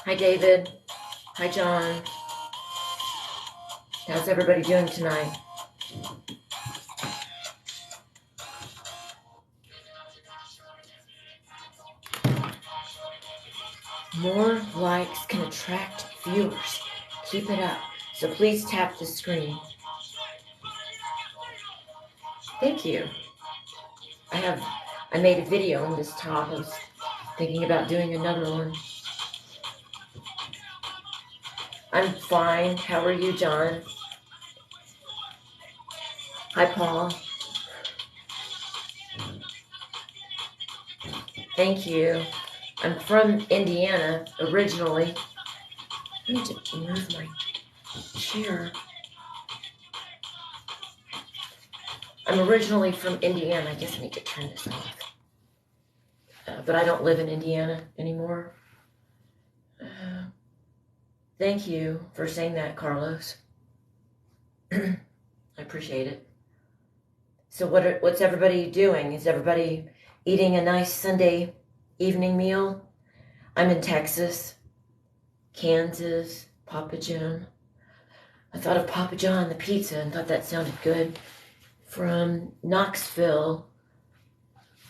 Hi, David. Hi, John. How's everybody doing tonight? More likes can attract viewers. Keep it up. So please tap the screen. Thank you. I made a video on this top. I was thinking about doing another one. I'm fine. How are you, John? Hi, Paul. Thank you. I'm from Indiana originally. I need to move my chair. I'm originally from Indiana. I guess I need to turn this off. But I don't live in Indiana anymore. Thank you for saying that, Carlos. I appreciate it. So what's everybody doing? Is everybody eating a nice Sunday evening meal? I'm in Texas, Kansas, Papa John. I thought of Papa John, the pizza, and thought that sounded good. From Knoxville.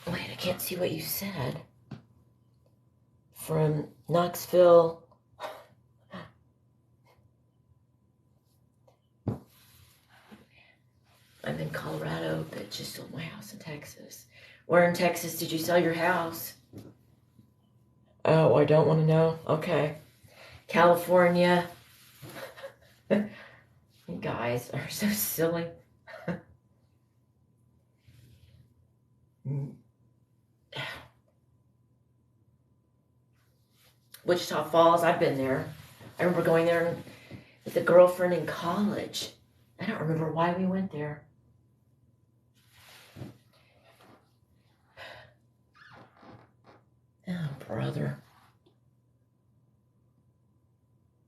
Wait, I can't see what you said. From Knoxville. I'm in Colorado, but just sold my house in Texas. Where in Texas did you sell your house? Oh, I don't want to know. Okay. California. You guys are so silly. Wichita Falls, I've been there. I remember going there with a girlfriend in college. I don't remember why we went there. Oh, brother.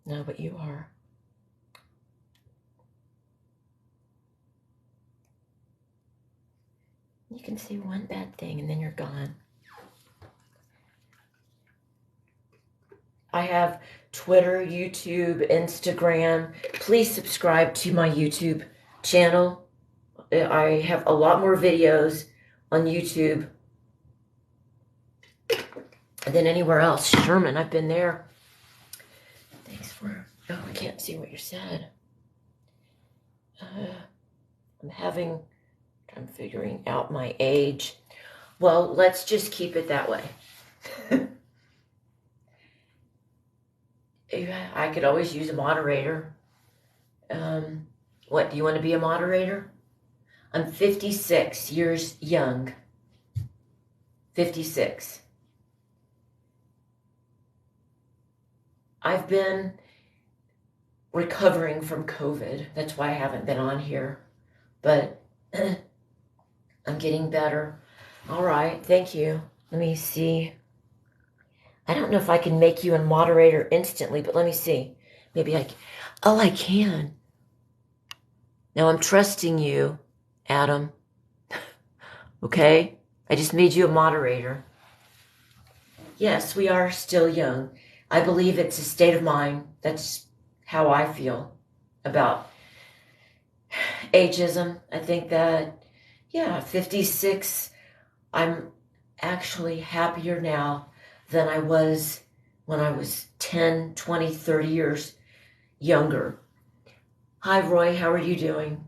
No, but you are. You can say one bad thing and then you're gone. I have Twitter, YouTube, Instagram. Please subscribe to my YouTube channel. I have a lot more videos on YouTube than anywhere else. Sherman, I've been there. Thanks for... Oh, I can't see what you said. I'm figuring out my age. Well, let's just keep it that way. I could always use a moderator. What, do you want to be a moderator? I'm 56 years young. 56. I've been recovering from COVID. That's why I haven't been on here. But I'm getting better. All right, thank you. Let me see. I don't know if I can make you a moderator instantly, but let me see. Maybe I can. Oh, I can. Now I'm trusting you, Adam. Okay? I just made you a moderator. Yes, we are still young. I believe it's a state of mind. That's how I feel about ageism. I think that, 56, I'm actually happier now than I was when I was 10, 20, 30 years younger. Hi, Roy. How are you doing?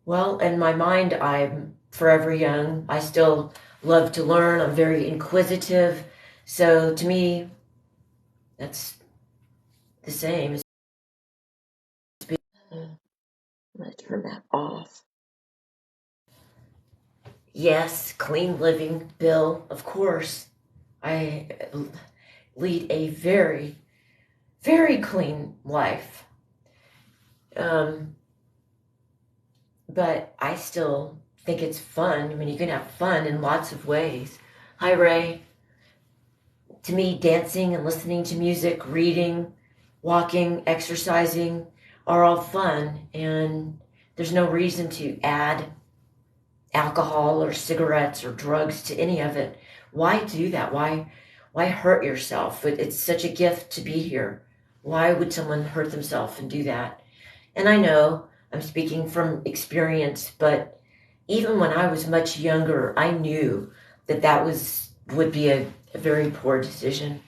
Well, in my mind, I'm forever young. I still love to learn. I'm very inquisitive. So to me, that's the same. I'm going to turn that off. Yes, clean living, Bill, of course. I lead a very, very clean life. But I still think it's fun. I mean, you can have fun in lots of ways. Hi, Ray. To me, dancing and listening to music, reading, walking, exercising are all fun. And there's no reason to add alcohol or cigarettes or drugs to any of it. Why do that? Why Why hurt yourself? It's such a gift to be here. Why would someone hurt themselves and do that? And I know I'm speaking from experience, but even when I was much younger, I knew that would be a very poor decision.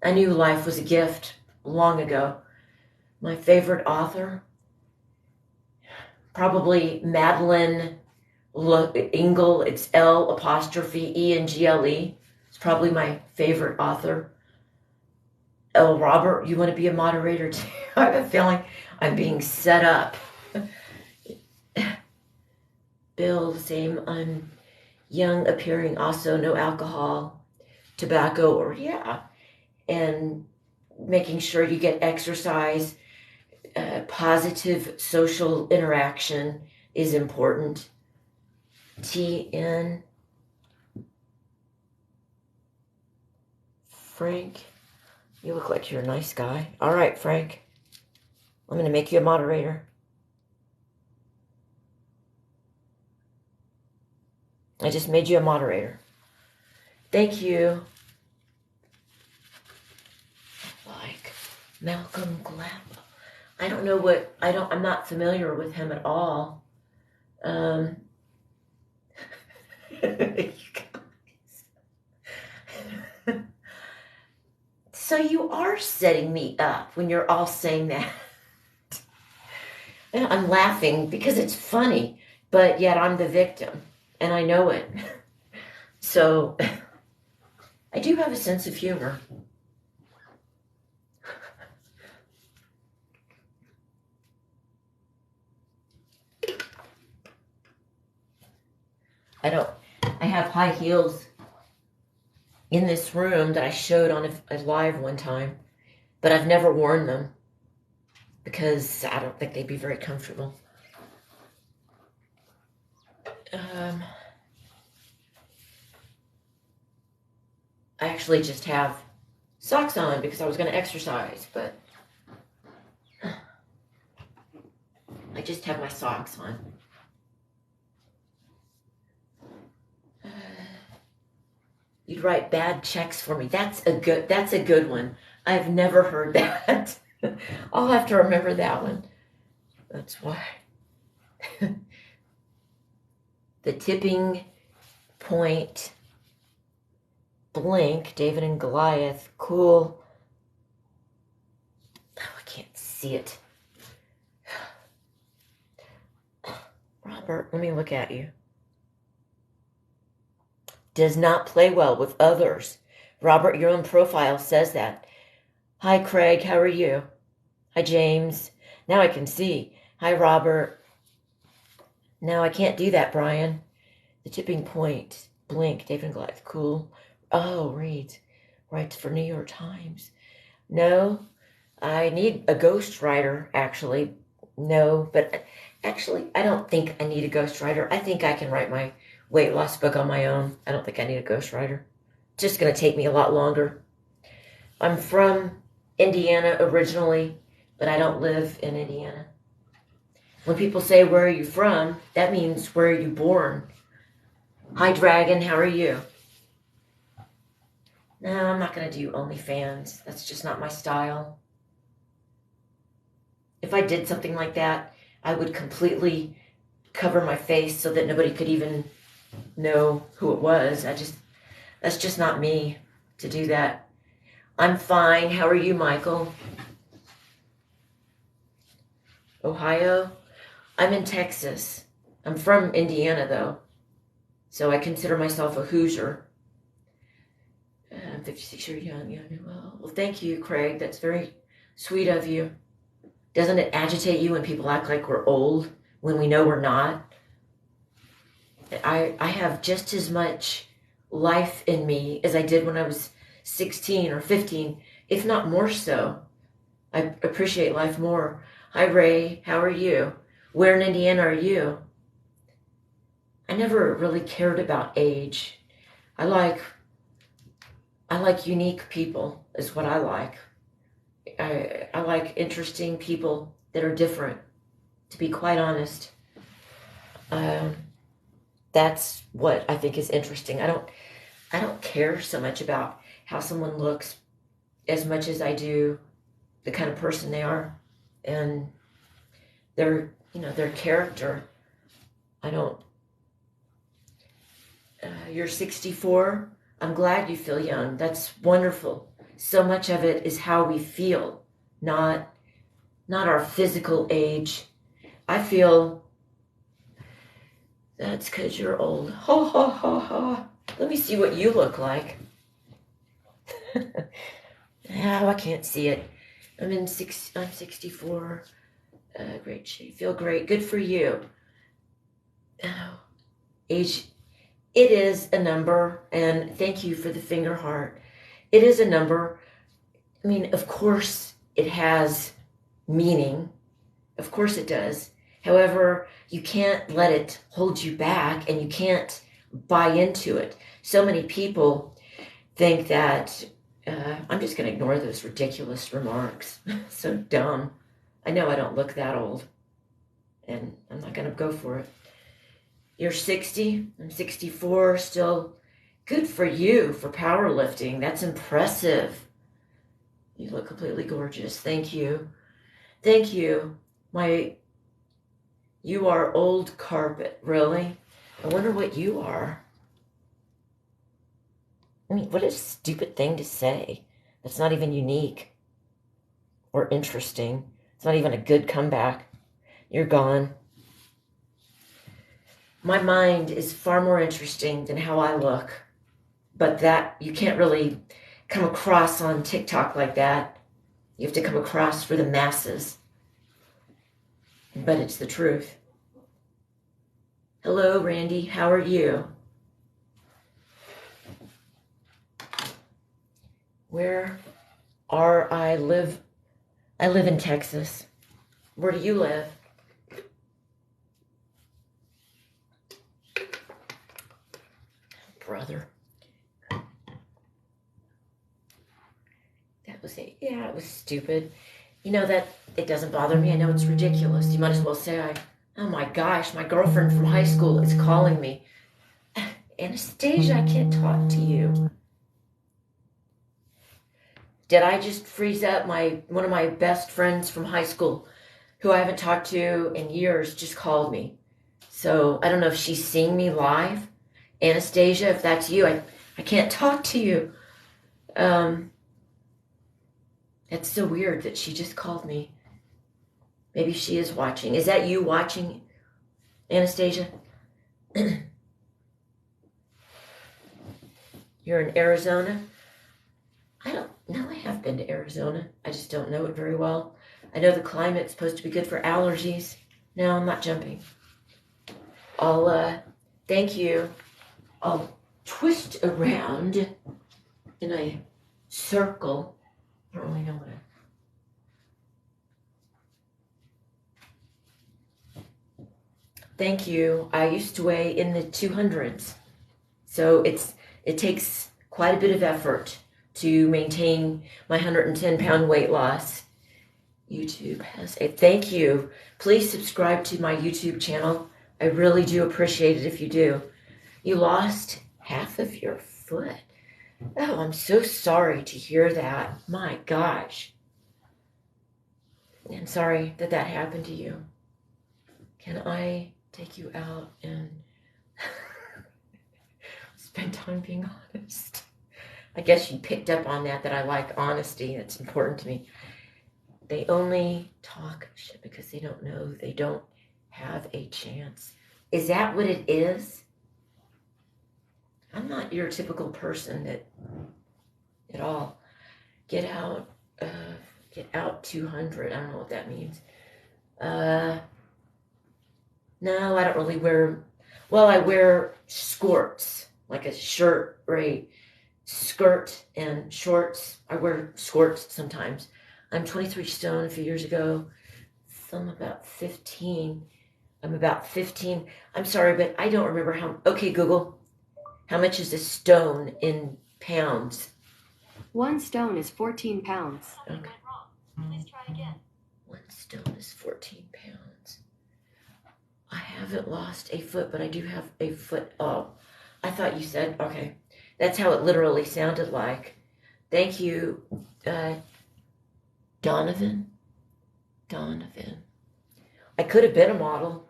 I knew life was a gift long ago. My favorite author, probably Madeline Engel. It's L'Engle. It's probably my favorite author. Oh, Robert, you want to be a moderator too? I have a feeling I'm being set up. Bill, same. I'm young appearing, also no alcohol, tobacco, or and making sure you get exercise. Positive social interaction is important. TN. Frank, you look like you're a nice guy. All right, Frank. I'm going to make you a moderator. I just made you a moderator. Thank you. Like Malcolm Gladwell. I don't know what, I'm not familiar with him at all. You guys. So you are setting me up when you're all saying that. I'm laughing because it's funny, but yet I'm the victim, and I know it. So I do have a sense of humor. I have high heels in this room that I showed on a live one time, but I've never worn them because I don't think they'd be very comfortable. I actually just have socks on because I was going to exercise, but I just have my socks on. You'd write bad checks for me. That's a good one. I've never heard that. I'll have to remember that one. That's why. The tipping point. Blink. David and Goliath. Cool. Oh, I can't see it. Robert, let me look at you. Does not play well with others. Robert, your own profile says that. Hi, Craig. How are you? Hi, James. Now I can see. Hi, Robert. Now I can't do that, Brian. The tipping point. Blink. David and Goliath. Cool. Oh, reads. Writes for New York Times. No, I need a ghostwriter, actually. No, but actually, I don't think I need a ghostwriter. I think I can write my weight loss book on my own. I don't think I need a ghostwriter. It's just going to take me a lot longer. I'm from Indiana originally, but I don't live in Indiana. When people say, where are you from? That means, where are you born? Hi, Dragon. How are you? No, I'm not going to do OnlyFans. That's just not my style. If I did something like that, I would completely cover my face so that nobody could even know who it was. That's just not me to do that. I'm fine. How are you, Michael? Ohio? I'm in Texas. I'm from Indiana, though. So I consider myself a Hoosier. I'm 56 years young. Well, thank you, Craig. That's very sweet of you. Doesn't it agitate you when people act like we're old when we know we're not? I have just as much life in me as I did when I was 16 or 15, if not more so. I appreciate life more. Hi, Ray. How are you? Where in Indiana are you? I never really cared about age. I like unique people is what I like. I like interesting people that are different, to be quite honest. That's what I think is interesting. I don't care so much about how someone looks as much as I do the kind of person they are and their, their character. I don't. You're 64. I'm glad you feel young. That's wonderful. So much of it is how we feel, not our physical age. I feel that's because you're old. Ha ha ha ha. Let me see what you look like. Oh, I can't see it. I'm 64. Great shape. Feel great. Good for you. Oh, age. It is a number, and thank you for the finger heart. It is a number. I mean, of course it has meaning. Of course it does. However, you can't let it hold you back, and you can't buy into it. So many people think that I'm just going to ignore those ridiculous remarks. So dumb. I know I don't look that old, and I'm not going to go for it. You're 60. I'm 64. Still good for you for powerlifting. That's impressive. You look completely gorgeous. Thank you. Thank you. You are old carpet. Really? I wonder what you are. I mean, what a stupid thing to say. That's not even unique or interesting. It's not even a good comeback. You're gone. My mind is far more interesting than how I look. But that, you can't really come across on TikTok like that. You have to come across for the masses. But it's the truth. Hello, Randy. How are you? Where are I live? I live in Texas. Where do you live? Brother. That was it. Yeah, it was stupid. You know that it doesn't bother me. I know it's ridiculous. You might as well say, oh my gosh, my girlfriend from high school is calling me. Anastasia, I can't talk to you. Did I just freeze up? One of my best friends from high school, who I haven't talked to in years, just called me. So I don't know if she's seeing me live. Anastasia, if that's you, I can't talk to you. It's so weird that she just called me. Maybe she is watching. Is that you watching, Anastasia? You're in Arizona? I don't know. I have been to Arizona. I just don't know it very well. I know the climate's supposed to be good for allergies. No, I'm not jumping. Thank you. I'll twist around in a circle. I don't really know what Thank you. I used to weigh in the 200s. So it takes quite a bit of effort to maintain my 110-pound weight loss. YouTube has a thank you. Please subscribe to my YouTube channel. I really do appreciate it if you do. You lost half of your foot. Oh, I'm so sorry to hear that. My gosh. I'm sorry that happened to you. Can I take you out and spend time being honest? I guess you picked up on that I like honesty. It's important to me. They only talk shit because they don't know they don't have a chance. Is that what it is? I'm not your typical person at all. Get out 200. I don't know what that means. No, I don't really wear, well, I wear skirts, like a shirt, right? Skirt and shorts. I wear skirts sometimes. I'm 23 stone a few years ago. So I'm about 15. I'm sorry, but I don't remember how. Okay, Google. How much is a stone in pounds? 1 stone is 14 pounds. Okay. Went wrong. Please try again. 1 stone is 14 pounds. I haven't lost a foot, but I do have a foot. Oh, I thought you said, okay. That's how it literally sounded like. Thank you, Donovan. I could have been a model,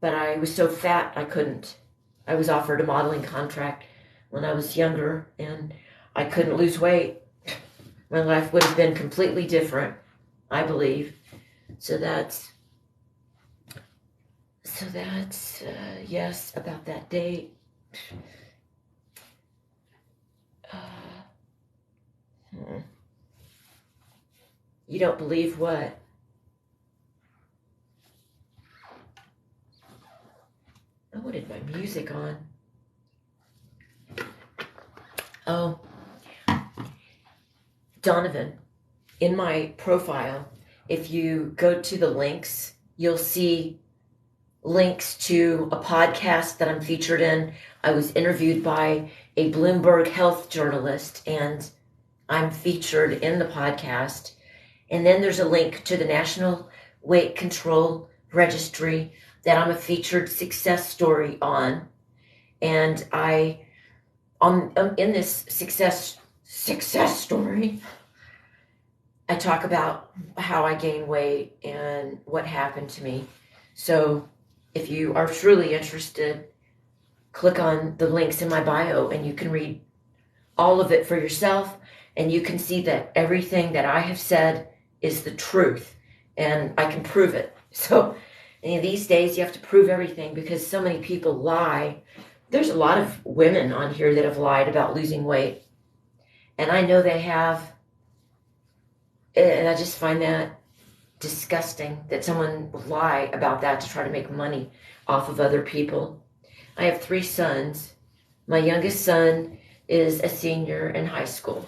but I was so fat I couldn't. I was offered a modeling contract when I was younger, and I couldn't lose weight. My life would have been completely different, I believe. So that's yes, about that date. You don't believe what? I wanted my music on. Oh, Donovan, in my profile, if you go to the links, you'll see links to a podcast that I'm featured in. I was interviewed by a Bloomberg health journalist, and I'm featured in the podcast. And then there's a link to the National Weight Control Registry that I'm a featured success story on. And in this success story, I talk about how I gained weight and what happened to me. So if you are truly interested, click on the links in my bio and you can read all of it for yourself, and you can see that everything that I have said is the truth, and I can prove it. So these days you have to prove everything because so many people lie. There's a lot of women on here that have lied about losing weight, and I know they have, and I just find that disgusting that someone would lie about that to try to make money off of other people. I have 3 sons. My youngest son is a senior in high school.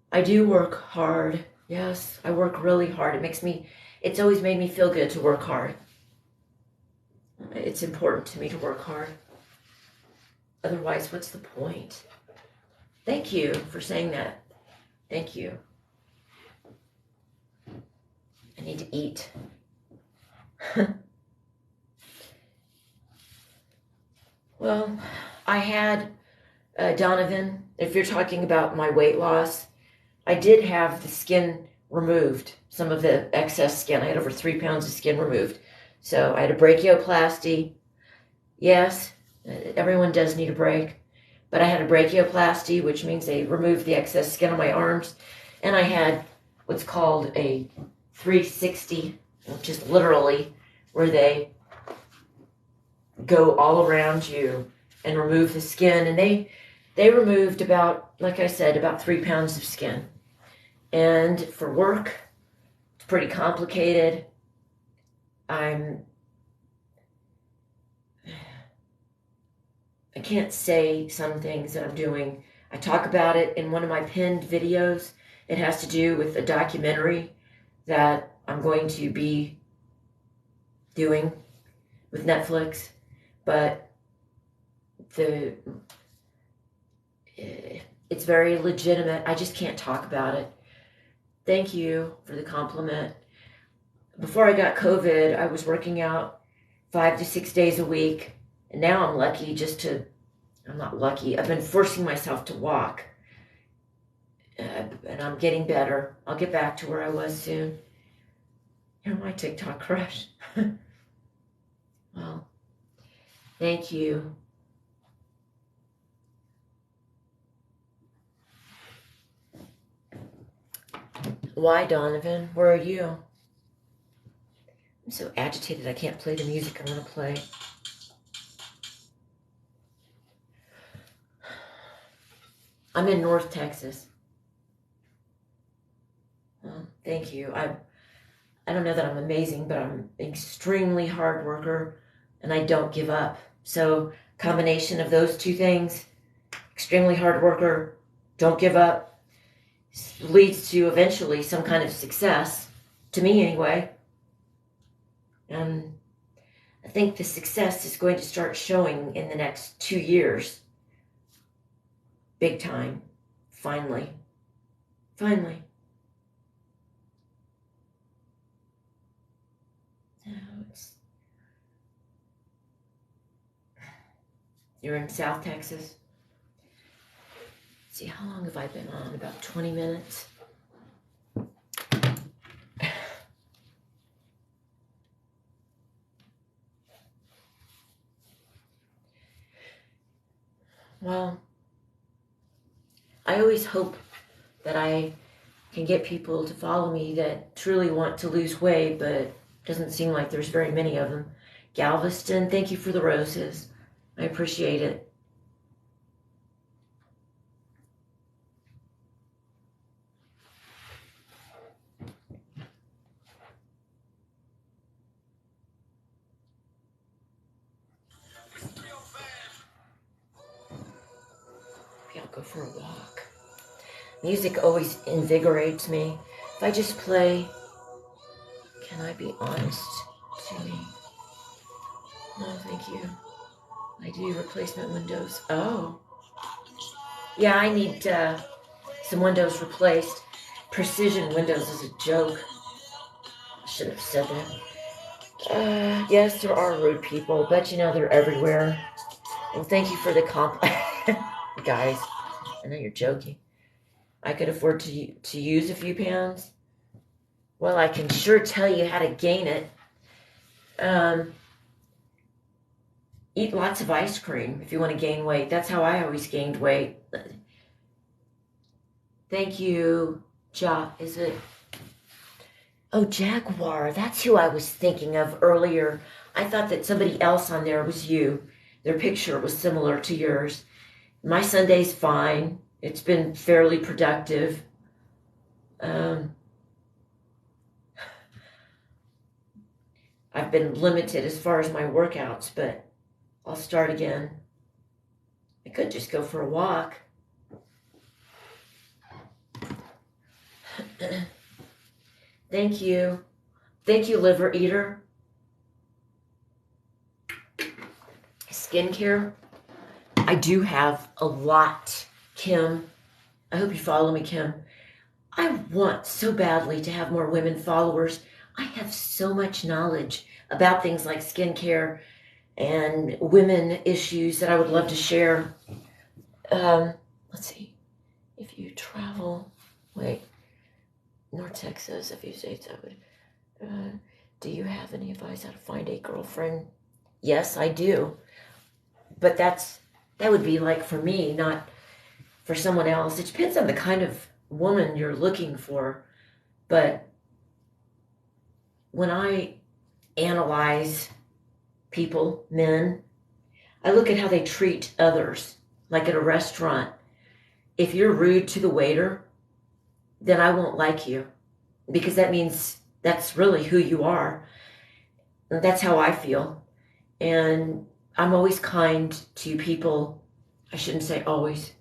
I do work hard. Yes, I work really hard. It's always made me feel good to work hard. It's important to me to work hard. Otherwise, what's the point? Thank you for saying that. Thank you. I need to eat. Well, I had, Donovan, if you're talking about my weight loss, I did have the skin removed, some of the excess skin. I had over 3 pounds of skin removed. So I had a brachioplasty. Yes, everyone does need a break. But I had a brachioplasty, which means they removed the excess skin on my arms. And I had what's called a 360, which is literally where they go all around you and remove the skin. And they removed about, like I said, about 3 pounds of skin. And for work, it's pretty complicated. I can't say some things that I'm doing. I talk about it in one of my pinned videos. It has to do with a documentary that I'm going to be doing with Netflix. But it's very legitimate. I just can't talk about it. Thank you for the compliment. Before I got COVID, I was working out 5 to 6 days a week. And now I'm not lucky. I've been forcing myself to walk. And I'm getting better. I'll get back to where I was soon. You're my TikTok crush. Well, thank you. Why, Donovan? Where are you? I'm so agitated I can't play the music I want to play. I'm in North Texas. Well, thank you. I don't know that I'm amazing, but I'm an extremely hard worker, and I don't give up. So, combination of those 2 things, extremely hard worker, don't give up, leads to eventually some kind of success, to me anyway. And I think the success is going to start showing in the next 2 years. Big time. Finally. You're in South Texas. see, how long have I been on? About 20 minutes. Well, I always hope that I can get people to follow me that truly want to lose weight, but it doesn't seem like there's very many of them. Galveston, thank you for the roses. I appreciate it. Maybe I'll go for a walk. Music always invigorates me. If I just play, can I be honest to me? No, thank you. I do replacement windows. Oh. Yeah, I need some windows replaced. Precision windows is a joke. I shouldn't have said that. Yes, there are rude people, but you know they're everywhere. Well, thank you for the guys. I know you're joking. I could afford to use a few pounds. Well, I can sure tell you how to gain it. Eat lots of ice cream if you want to gain weight. That's how I always gained weight. Thank you, is it? Oh, Jaguar. That's who I was thinking of earlier. I thought that somebody else on there was you. Their picture was similar to yours. My Sunday's fine. It's been fairly productive. I've been limited as far as my workouts, but I'll start again. I could just go for a walk. Thank you. Thank you, Liver Eater. Skincare. I do have a lot, Kim. I hope you follow me, Kim. I want so badly to have more women followers. I have so much knowledge about things like skincare and women issues that I would love to share. Let's see. If you travel, North Texas, a few states, I would. Do you have any advice how to find a girlfriend? Yes, I do. But that would be like for me, not for someone else. It depends on the kind of woman you're looking for. But when I analyze people, men, I look at how they treat others. Like at a restaurant, if you're rude to the waiter, then I won't like you, because that means that's really who you are. That's how I feel. And I'm always kind to people. I shouldn't say always,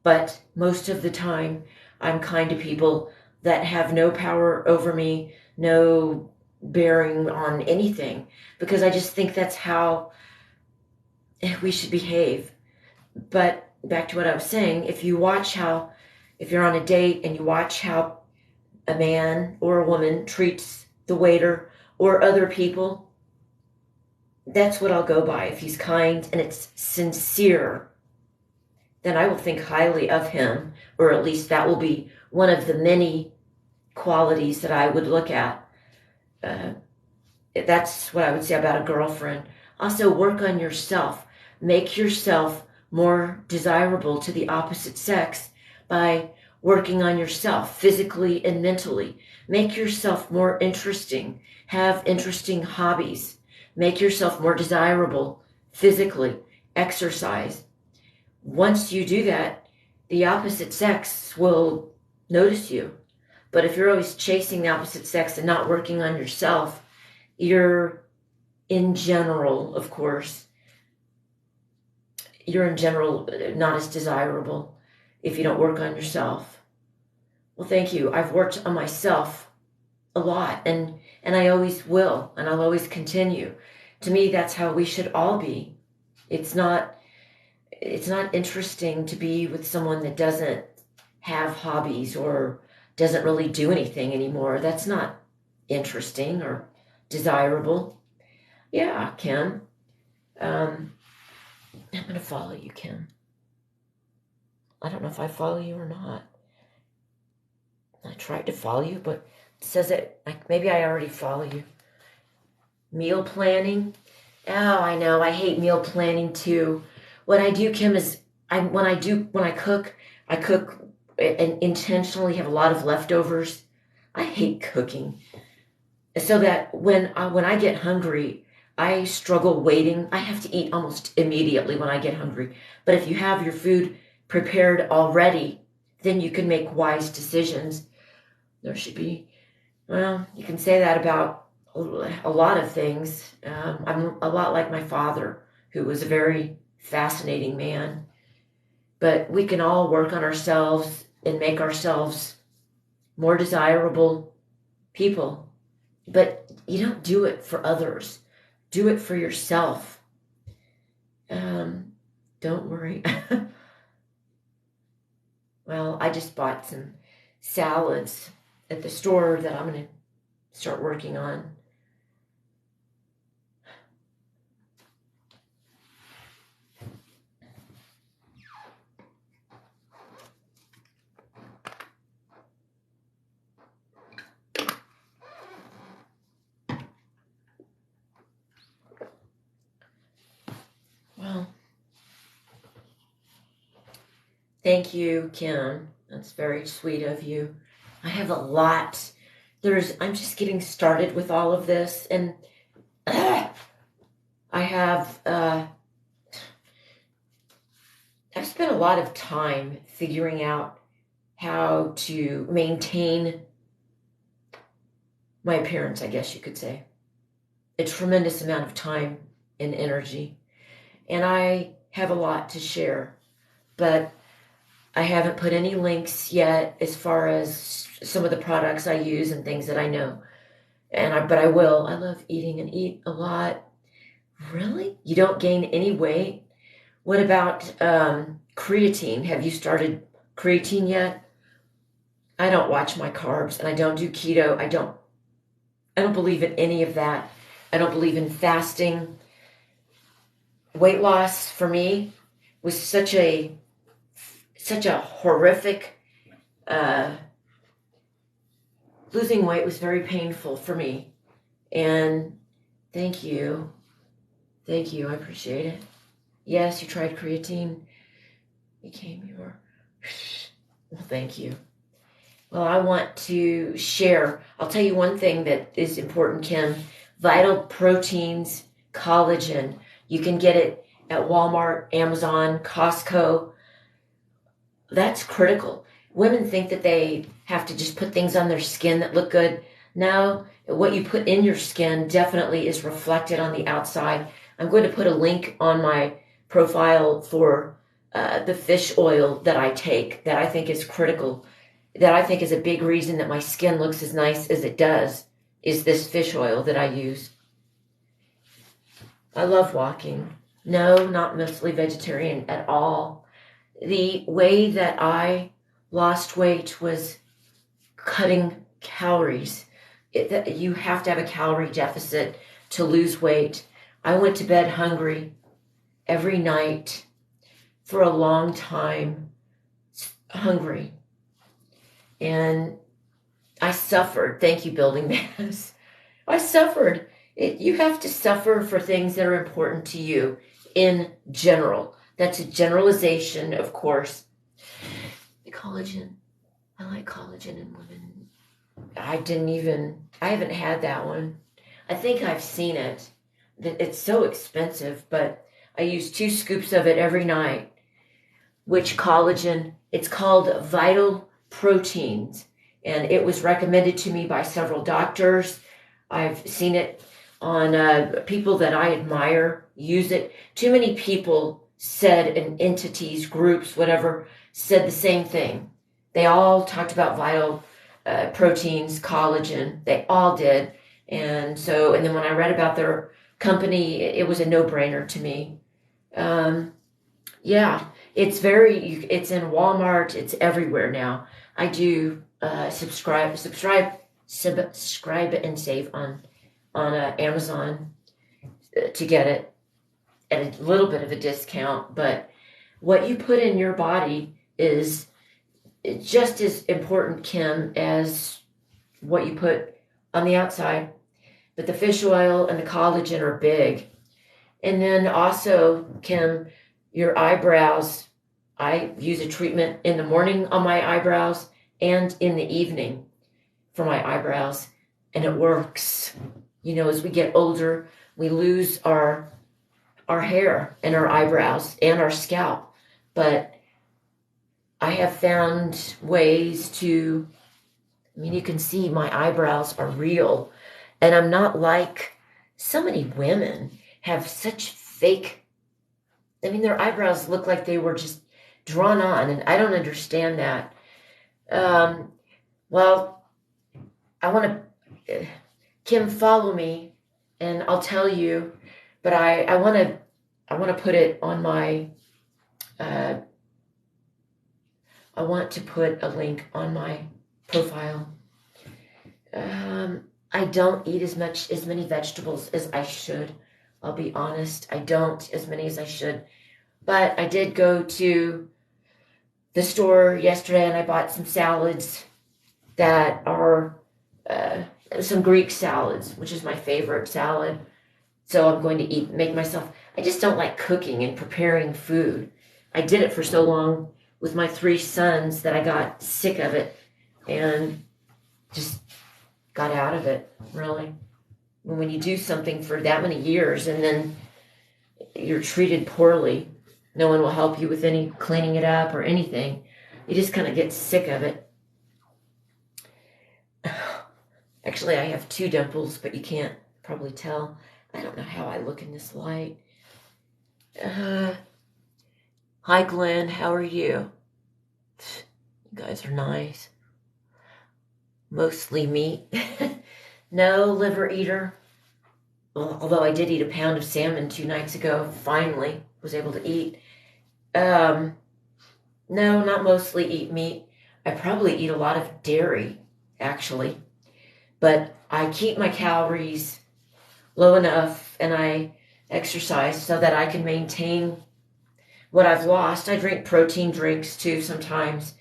but most of the time I'm kind to people that have no power over me, no bearing on anything, because I just think that's how we should behave. But back to what I was saying, if you're on a date and you watch how a man or a woman treats the waiter or other people, that's what I'll go by. If he's kind and it's sincere, then I will think highly of him, or at least that will be one of the many qualities that I would look at. That's what I would say about a girlfriend. Also, work on yourself. Make yourself more desirable to the opposite sex by working on yourself physically and mentally. Make yourself more interesting. Have interesting hobbies. Make yourself more desirable physically. Exercise. Once you do that, the opposite sex will notice you. But if you're always chasing the opposite sex and not working on yourself, you're in general, of course, not as desirable if you don't work on yourself. Well, thank you. I've worked on myself a lot, and I always will, and I'll always continue. To me, that's how we should all be. It's not interesting to be with someone that doesn't have hobbies or doesn't really do anything anymore. That's not interesting or desirable. Yeah, Kim. I'm going to follow you, Kim. I don't know if I follow you or not. I tried to follow you, but it says that maybe I already follow you. Meal planning. Oh, I know. I hate meal planning too. What I do, Kim, is when I cook, I cook and intentionally have a lot of leftovers. I hate cooking. So that when I get hungry, I struggle waiting. I have to eat almost immediately when I get hungry. But if you have your food prepared already, then you can make wise decisions. There should be, well, you can say that about a lot of things. I'm a lot like my father, who was a very fascinating man. But we can all work on ourselves and make ourselves more desirable people. But you don't do it for others. Do it for yourself. Don't worry. Well, I just bought some salads at the store that I'm going to start working on. Well, thank you, Kim. That's very sweet of you. I have a lot. I'm just getting started with all of this, and I have I've spent a lot of time figuring out how to maintain my appearance, I guess you could say. A tremendous amount of time and energy. And I have a lot to share, but I haven't put any links yet as far as some of the products I use and things that I know. But I will. I love eating and eat a lot. Really? You don't gain any weight? What about creatine? Have you started creatine yet? I don't watch my carbs, and I don't do keto. I don't believe in any of that. I don't believe in fasting. Weight loss for me was such a horrific. Losing weight was very painful for me, and thank you. I appreciate it. Yes, you tried creatine. Became your. Well, thank you. Well, I want to share. I'll tell you one thing that is important, Kim. Vital proteins, collagen. You can get it at Walmart, Amazon, Costco. That's critical. Women think that they have to just put things on their skin that look good. No, what you put in your skin definitely is reflected on the outside. I'm going to put a link on my profile for the fish oil that I take that I think is critical, that I think is a big reason that my skin looks as nice as it does, is this fish oil that I use. I love walking. No, not mostly vegetarian at all. The way that I lost weight was cutting calories. You have to have a calorie deficit to lose weight. I went to bed hungry every night for a long time, hungry. And I suffered. Thank you, Building Mass. I suffered. You have to suffer for things that are important to you in general. That's a generalization, of course. The collagen. I like collagen in women. I haven't had that one. I think I've seen it. It's so expensive, but I use 2 scoops of it every night. Which collagen? It's called Vital Proteins, and it was recommended to me by several doctors. I've seen it on people that I admire use it. Too many people said, and entities, groups, whatever, said the same thing. They all talked about vital proteins, collagen. They all did. And then when I read about their company, it was a no-brainer to me. Yeah, it's in Walmart. It's everywhere now. I do subscribe and save on Amazon to get it at a little bit of a discount. But what you put in your body is just as important, Kim, as what you put on the outside. But the fish oil and the collagen are big. And then also, Kim, your eyebrows. I use a treatment in the morning on my eyebrows and in the evening for my eyebrows, and it works. You know, as we get older, we lose our hair and our eyebrows and our scalp. But I have found ways to, I mean, you can see my eyebrows are real, and I'm not like so many women have such fake, I mean, their eyebrows look like they were just drawn on, and I don't understand that. Well, I want to, Kim, follow me, and I'll tell you. But I want to put it on my. I want to put a link on my profile. I don't eat as many vegetables as I should. I'll be honest. I don't as many as I should. But I did go to the store yesterday and I bought some salads that are some Greek salads, which is my favorite salad. So I'm going to make myself, I just don't like cooking and preparing food. I did it for so long with my 3 sons that I got sick of it and just got out of it, really. When you do something for that many years and then you're treated poorly, no one will help you with any cleaning it up or anything. You just kind of get sick of it. Actually, I have 2 dimples, but you can't probably tell. I don't know how I look in this light. Hi, Glenn. How are you? You guys are nice. Mostly meat. No liver eater. Well, although I did eat a pound of salmon 2 nights ago. Finally was able to eat. No, not mostly eat meat. I probably eat a lot of dairy, actually. But I keep my calories low enough and I exercise so that I can maintain what I've lost. I drink protein drinks too sometimes.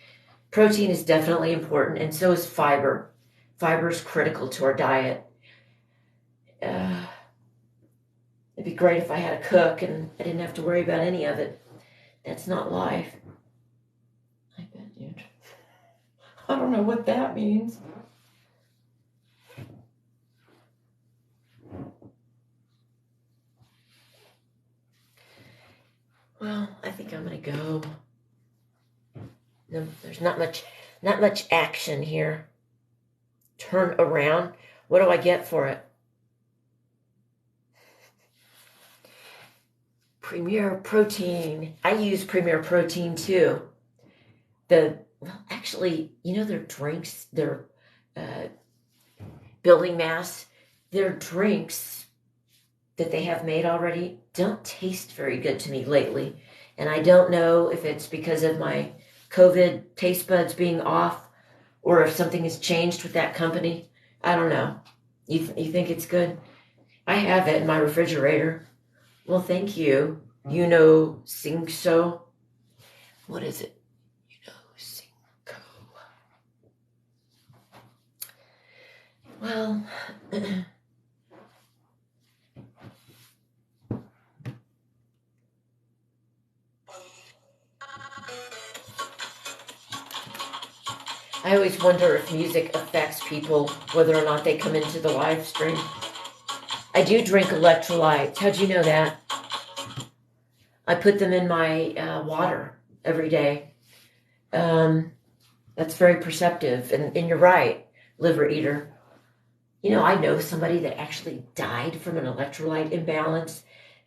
Protein is definitely important, and so is fiber. Fiber is critical to our diet. It'd be great if I had a cook and I didn't have to worry about any of it. That's not life. I bet you. I don't know what that means. Well, I think I'm gonna go. No, there's not much action here. Turn around. What do I get for it? Premier Protein. I use Premier Protein too. Actually, you know, their drinks, their building mass, their drinks that they have made already don't taste very good to me lately. And I don't know if it's because of my COVID taste buds being off or if something has changed with that company. I don't know. You think it's good? I have it in my refrigerator. Well, thank you. You know, Cinco. What is it? You know, Cinco. Well, I always wonder if music affects people, whether or not they come into the live stream. I do drink electrolytes. How'd you know that? I put them in my water every day. That's very perceptive. And you're right, liver eater. You know, I know somebody that actually died from an electrolyte imbalance,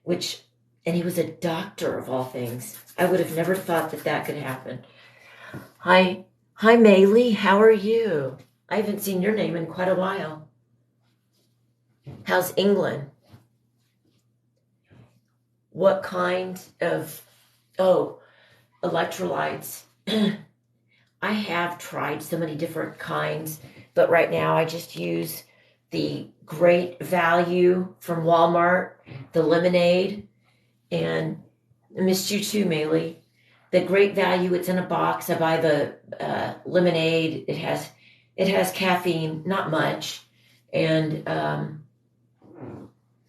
and he was a doctor of all things. I would have never thought that could happen. Hi, Maylee. How are you? I haven't seen your name in quite a while. How's England? What kind of, electrolytes? I have tried so many different kinds, but right now I just use the Great Value from Walmart, the lemonade, and I missed you too, Maylee. the Great Value. It's in a box. I buy the lemonade. It has caffeine, not much, and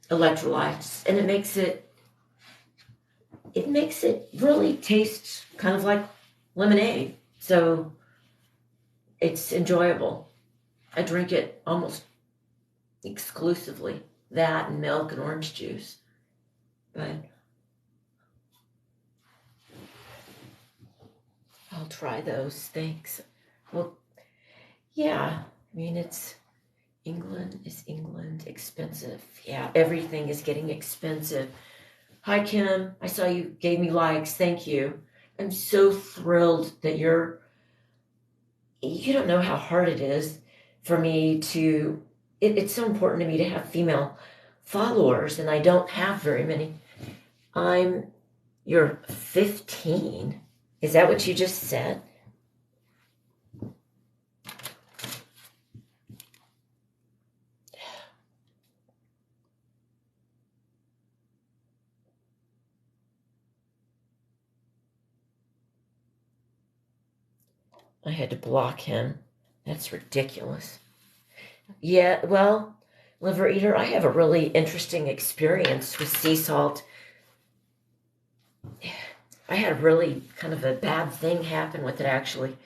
electrolytes, and it makes it really taste kind of like lemonade. So it's enjoyable. I drink it almost exclusively, that and milk and orange juice. But I'll try those. Thanks. Well, yeah. I mean, England is expensive. Yeah, everything is getting expensive. Hi, Kim. I saw you gave me likes. Thank you. I'm so thrilled that you don't know how hard it is for me it's so important to me to have female followers, and I don't have very many. You're 15. Is that what you just said? I had to block him. That's ridiculous. Yeah, well, liver eater, I have a really interesting experience with sea salt. I had a really kind of a bad thing happen with it, actually.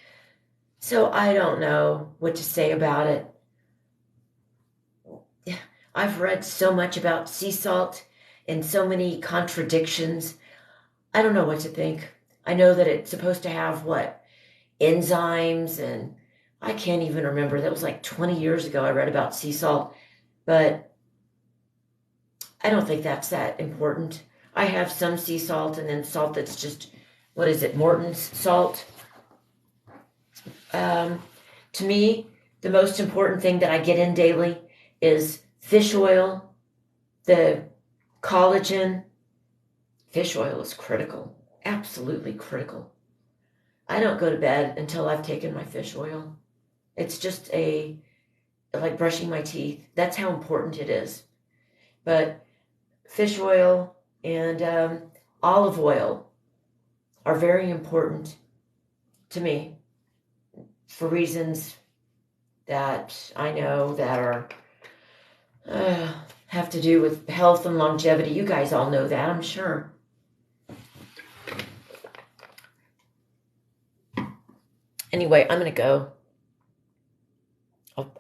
So I don't know what to say about it. I've read so much about sea salt and so many contradictions. I don't know what to think. I know that it's supposed to have what? Enzymes, and I can't even remember. That was like 20 years ago I read about sea salt, but I don't think that's that important. I have some sea salt and then salt that's just, what is it, Morton's salt. To me, the most important thing that I get in daily is fish oil, the collagen. Fish oil is critical, absolutely critical. I don't go to bed until I've taken my fish oil. It's just like brushing my teeth. That's how important it is. But fish oil and olive oil are very important to me for reasons that I know that are have to do with health and longevity. You guys all know that, I'm sure. Anyway, I'm going to go.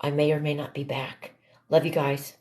I may or may not be back. Love you guys.